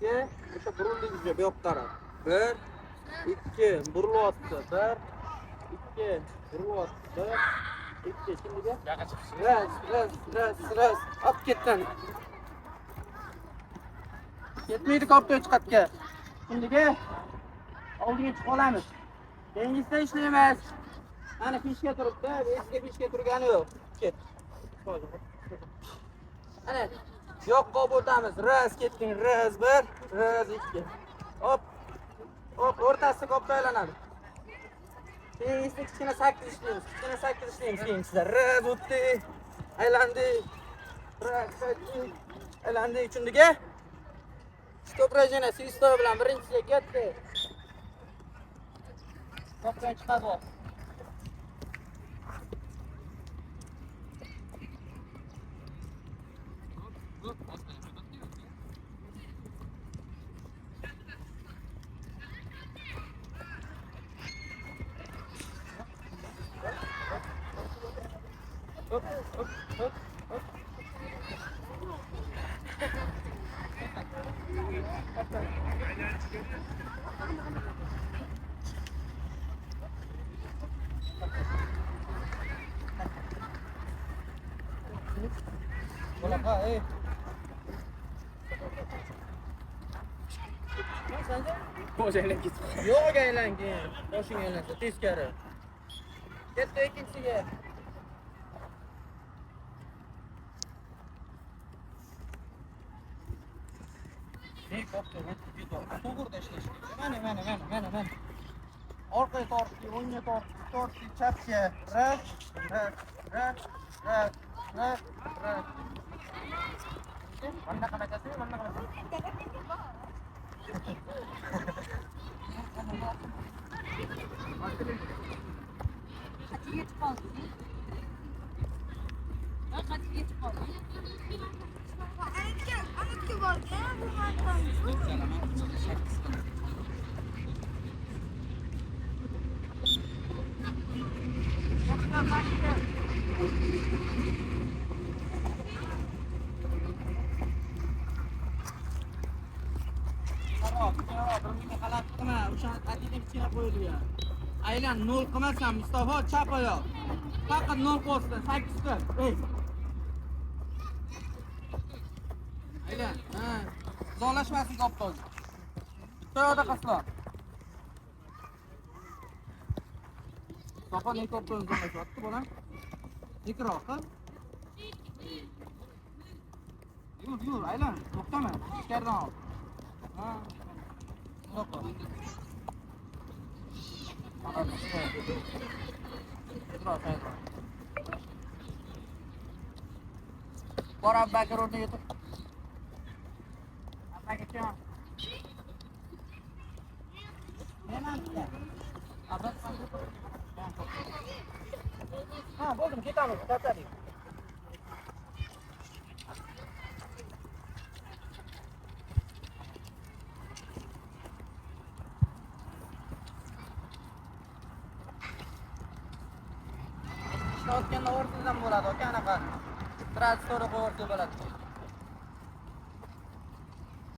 2 o'sha burildiğinizce bu yoqqa qarab. 1 2 burilyapti. 1 2 burilyapti. 1 2 kimga? Ras. Olib ketdan. Ketmaydi koptoy chiqatga. Kimga? Oldiga chiqib olamiz. Dengizda ishlaymiz. Ana pishga turibdi, eskiga pishga turgani yo'q. Ket. Ana yo'qqa o'tamiz. Ras ketding. Ras 1, ras 2. Hop. Hop, o'rtasida koptoy aylanadi. Dengizda kichkina 8 ishlaymiz. Kichkina 8 ishlaymiz keyin sizlar. Ras o'tdi. Aylandi. Ras o'tdi. Aylandi uchundiga. Stop rajana, sistor bilan birinchisiga ketdi. Koptoy chiqadi. Hop. Bola ha, Sence? Boşaylan git. Yo'q aylangan. Boshing aylansa teskari. Ketdi ikkinchisiga. Koptoy to'g'rida ishlash kerak. Mana. Orqaga tortdi, o'ngga tortdi, chapga. Ras. Mana qanaqasi? Aylan 0 qilmasan Mustafa chap oyoq. Faqat 0 qo'ysan 8 qil. Aylan, zorlashmasin koptoy. Bitta yoqda qaslar. Mustafa ne koptoy zorlashyapti bolam? Ikroq qil. Yur, aylan, to'xtama. Ichkaridan ol. Ha. To'xta. Bora bakar o'rniga yetib. Akacha. Menimcha. Ha, bo'ldim, ketamiz, tarqadik. O'tganda o'rtadan bo'ladi, aka anaqa. Transport qo'yib bo'ladi.